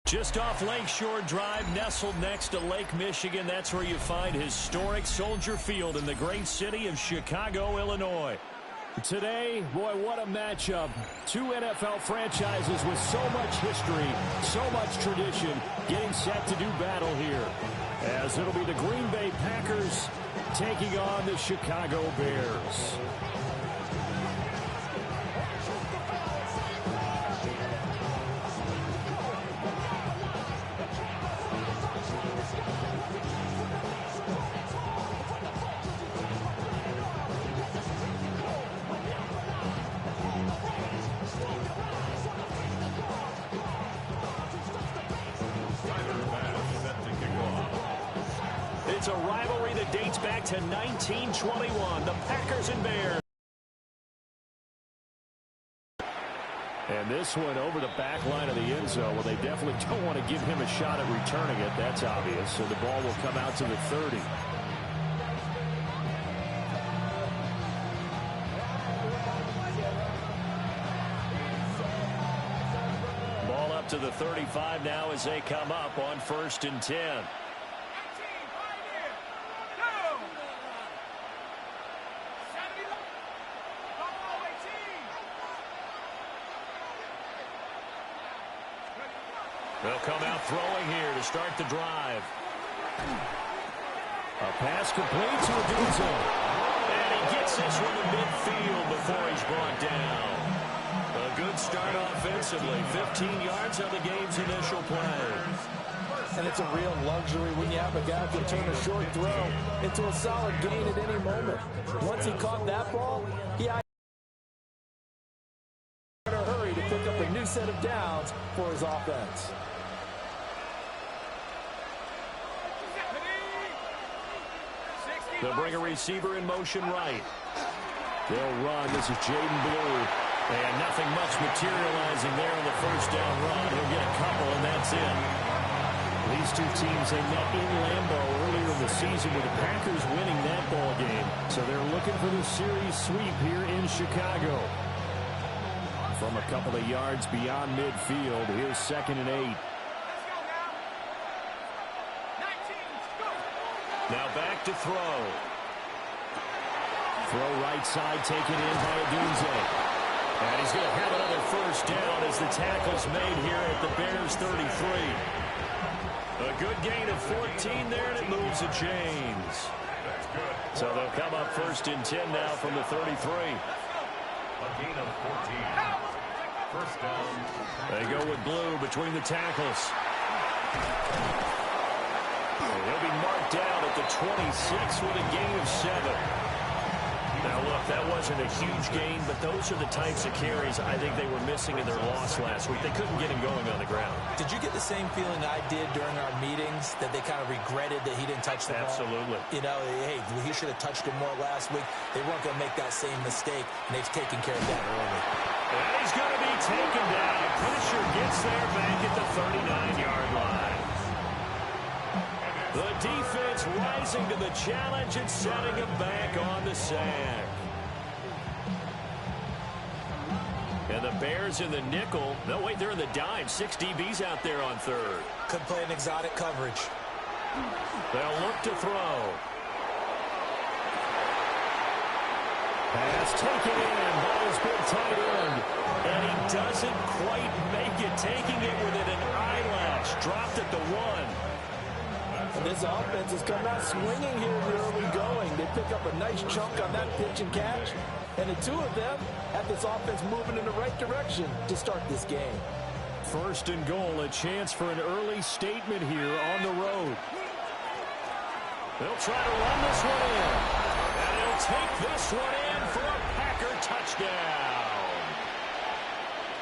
Just off Lakeshore Drive, nestled next to Lake Michigan. That's where you find historic Soldier Field in the great city of Chicago, Illinois. Today, boy, what a matchup. Two NFL franchises with so much history, so much tradition, getting set to do battle here. As it'll be the Green Bay Packers taking on the Chicago Bears. It's a rivalry that dates back to 1921, the Packers and Bears. And this one over the back line of the end zone. Well, they definitely don't want to give him a shot at returning it. That's obvious. So the ball will come out to the 30. Ball up to the 35 now as they come up on 1st and 10. They'll come out throwing here to start the drive. A pass complete to Odunze. And he gets this one to midfield before he's brought down. A good start offensively. 15 yards on the game's initial play. And it's a real luxury when you have a guy who can turn a short throw into a solid gain at any moment. Once he caught that ball, he had in a hurry to pick up a new set of downs for his offense. They'll bring a receiver in motion right. They'll run. This is Jaden Blue. And nothing much materializing there on the first down run. He'll get a couple, and that's it. These two teams, they met in Lambeau earlier in the season with the Packers winning that ball game. So they're looking for the series sweep here in Chicago. From a couple of yards beyond midfield, here's 2nd and 8. Now back to throw. Throw right side, taken in by Odunze. And he's going to have another first down as the tackle's made here at the Bears 33. A good gain of 14 there, and it moves the chains. So they'll come up 1st and 10 now from the 33. A gain of 14. First down. They go with Blue between the tackles. He'll be marked down at the 26 with a gain of 7. Now, look, that wasn't a huge gain, but those are the types of carries I think they were missing in their loss last week. They couldn't get him going on the ground. Did you get the same feeling I did during our meetings, that they kind of regretted that he didn't touch the ball? Absolutely. You know, hey, he should have touched it more last week. They weren't going to make that same mistake, and they've taken care of that early. And he's going to be taken down. Pusher gets there back at the 39-yard line. The defense rising to the challenge and setting him back on the sack. And the Bears in the nickel. No, wait, they're in the dime. 6 DBs out there on 3rd. Could play an exotic coverage. They'll look to throw. Pass taken in by his big tight end. And he doesn't quite make it, taking it within an eyelash. Dropped at the 1. This offense has come out swinging here in the early going. They pick up a nice chunk on that pitch and catch. And the two of them have this offense moving in the right direction to start this game. 1st and goal, a chance for an early statement here on the road. They'll try to run this one in. And he'll take this one in for a Packer touchdown.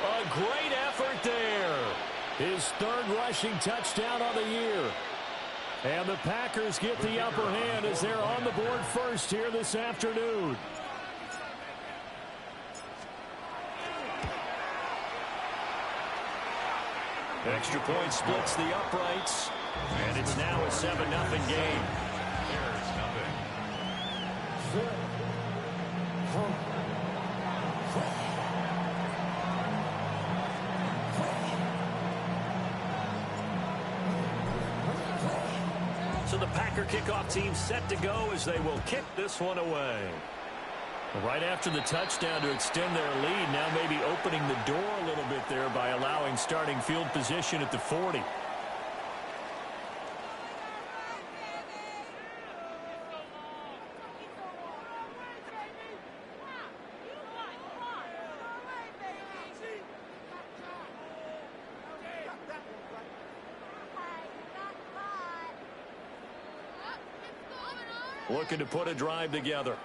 A great effort there. His 3rd rushing touchdown on the year. And the Packers get the upper hand as they're on the board first here this afternoon. Extra point splits the uprights. And it's now a 7-0 game. Bears nothing. So the Packer kickoff team set to go as they will kick this one away. Right after the touchdown to extend their lead, now maybe opening the door a little bit there by allowing starting field position at the 40. Looking to put a drive together.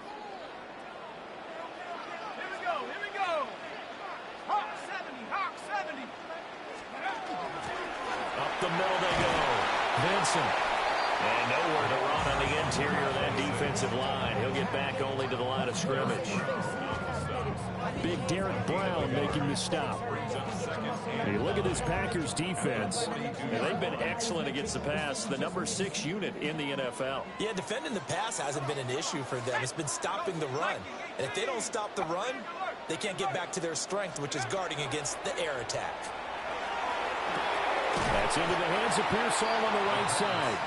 Here we go. Hawk 70. Up the middle they go. Vincent. And nowhere to run on the interior of that defensive line. He'll get back only to the line of scrimmage. Big Derek Brown making the stop. Hey, look at this Packers defense. And they've been excellent against the pass, the number 6 unit in the NFL. Yeah, defending the pass hasn't been an issue for them. It's been stopping the run. And if they don't stop the run, they can't get back to their strength, which is guarding against the air attack. That's into the hands of Pearsall on the right side.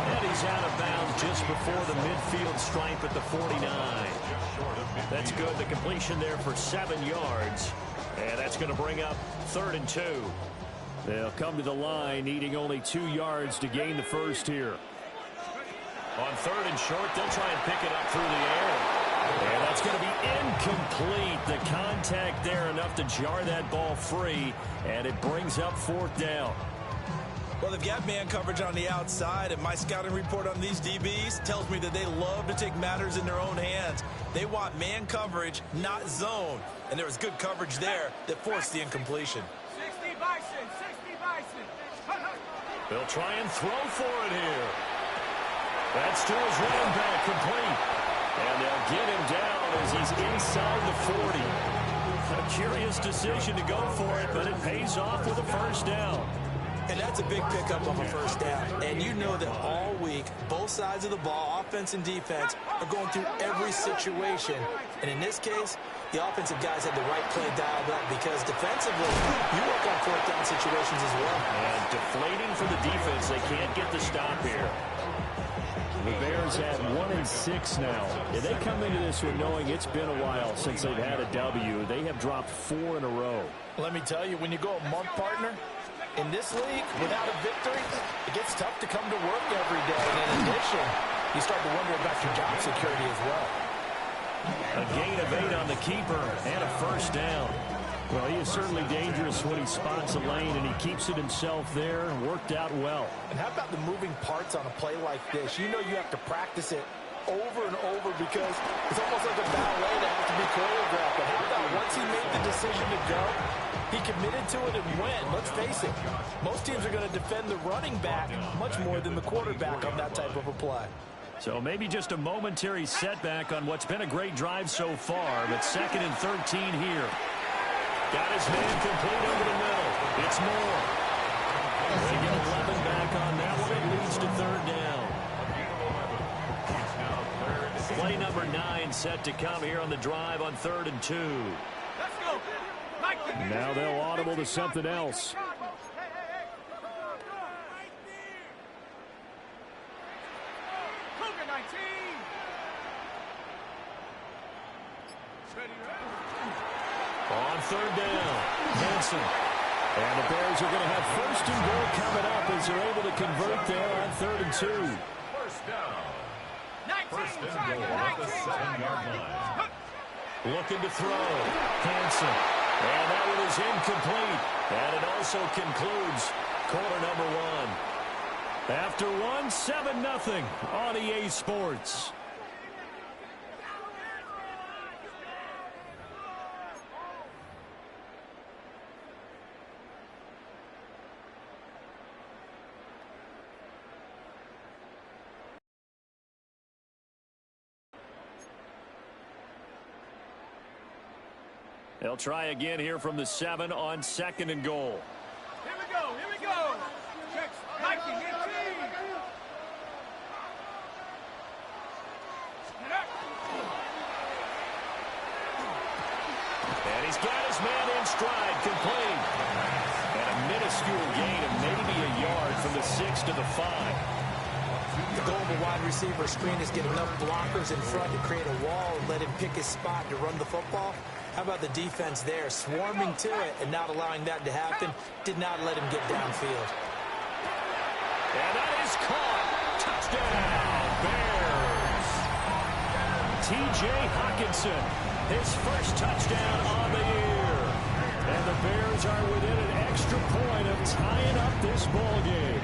And he's out of bounds just before the midfield stripe at the 49. That's good. The completion there for 7 yards. And that's going to bring up 3rd and 2. They'll come to the line needing only 2 yards to gain the first here. On 3rd and short, they'll try and pick it up through the air. And that's going to be incomplete. The contact there enough to jar that ball free. And it brings up 4th down. Well, they've got man coverage on the outside, and my scouting report on these DBs tells me that they love to take matters in their own hands. They want man coverage, not zone. And there was good coverage there that forced the incompletion. 60 Bison. They'll try and throw for it here. That's to his running back, complete. And they'll get him down as he's inside the 40. A curious decision to go for it, but it pays off with a first down. And that's a big pickup of a first down. And you know that all week, both sides of the ball, offense and defense, are going through every situation. And in this case, the offensive guys had the right play dialed up because defensively, you work on 4th down situations as well. And deflating for the defense. They can't get the stop here. The Bears at 1-6 now. And they come into this one knowing it's been a while since they've had a W. They have dropped 4 in a row. Let me tell you, when you go a month, partner, in this league, without a victory, it gets tough to come to work every day. And in addition, you start to wonder about your job security as well. A gain of 8 on the keeper and a first down. Well, he is certainly dangerous when he spots a lane, and he keeps it himself there and worked out well. And how about the moving parts on a play like this? You know you have to practice it over and over because it's almost like a ballet that has to be choreographed. But how about once he made the decision to go, he committed to it and went. Let's face it, most teams are going to defend the running back much more than the quarterback on that type of a play. So maybe just a momentary setback on what's been a great drive so far, but 2nd and 13 here. Got his man complete over the middle. It's Moore. They get 11 back on that one. It leads to 3rd down. Play number 9 set to come here on the drive on 3rd and 2. Let's go. Now they'll audible to something else. Cougar 19. On 3rd down, Hanson. And the Bears are going to have 1st and goal coming up as they're able to convert there on 3rd and 2. First down. First and goal at the 7-yard line. Looking to throw. Hanson. And that one is incomplete. And it also concludes quarter number 1. After 1, 7-0 on EA Sports. They'll try again here from the 7 on 2nd and goal. Here we go. Checks. Nike 18. And he's got his man in stride, complete. And a minuscule gain of maybe a yard from the 6 to the 5. The goal of a wide receiver screen is get enough blockers in front to create a wall and let him pick his spot to run the football. How about the defense there, swarming to it and not allowing that to happen? Did not let him get downfield. And that is caught. Touchdown, Bears. T.J. Hockenson, his first touchdown on the year. And the Bears are within an extra point of tying up this ball game.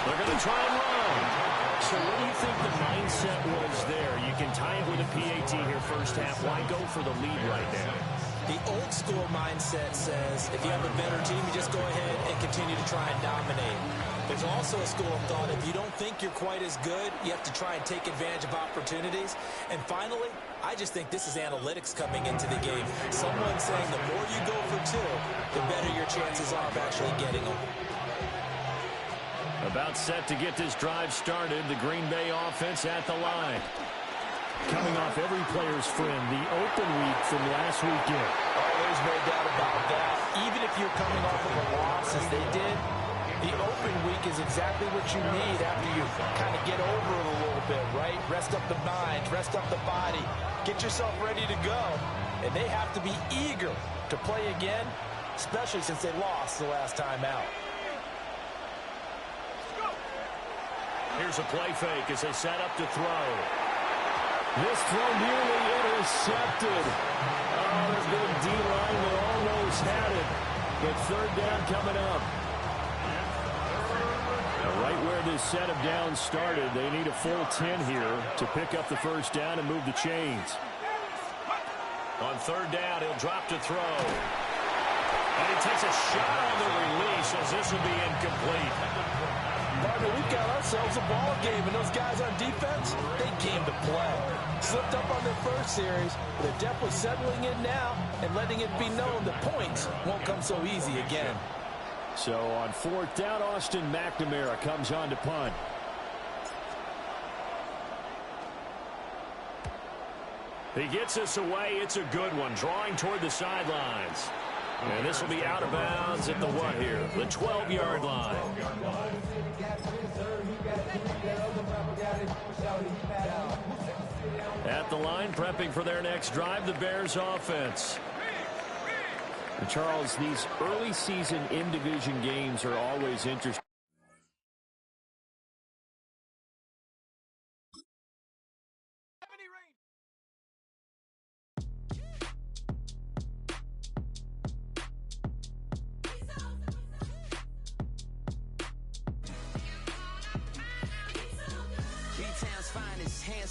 They're going to try and run. So what do you think the mindset was there? You can tie it with a PAT here first half. Why go for the lead right now? The old school mindset says if you have a better team, you just go ahead and continue to try and dominate. There's also a school of thought, if you don't think you're quite as good, you have to try and take advantage of opportunities. And finally, I just think this is analytics coming into the game. Someone saying the more you go for two, the better your chances are of actually getting them. About set to get this drive started, the Green Bay offense at the line. Coming off every player's friend, the open week from last weekend. Oh, there's no doubt about that. Even if you're coming off of a loss as they did, the open week is exactly what you need after you kind of get over it a little bit, right? Rest up the mind, rest up the body, get yourself ready to go. And they have to be eager to play again, especially since they lost the last time out. Here's a play fake as they set up to throw. This throw nearly intercepted. Oh, there's been a D-line that almost had it. But third down coming up. Now, right where this set of downs started, they need a full 10 here to pick up the first down and move the chains. On third down, he'll drop to throw. And he takes a shot on the release as this will be incomplete. Partner, we've got ourselves a ball game, and those guys on defense, they came to play. Slipped up on their first series, but they're definitely settling in now and letting it be known that points won't come so easy again. So on fourth down, Austin McNamara comes on to punt. He gets us away. It's a good one, drawing toward the sidelines. And this will be out of bounds at the what here? The 12-yard line. At the line, prepping for their next drive, the Bears offense. And Charles, these early season in-division games are always interesting.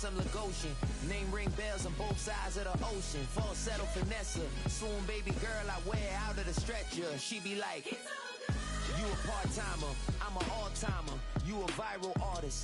Lagosian. Name ring bells on both sides of the ocean. Falsetto finesse, swoon baby girl I wear out of the stretcher. She be like, you a part-timer, I'm an all-timer. You a viral artist.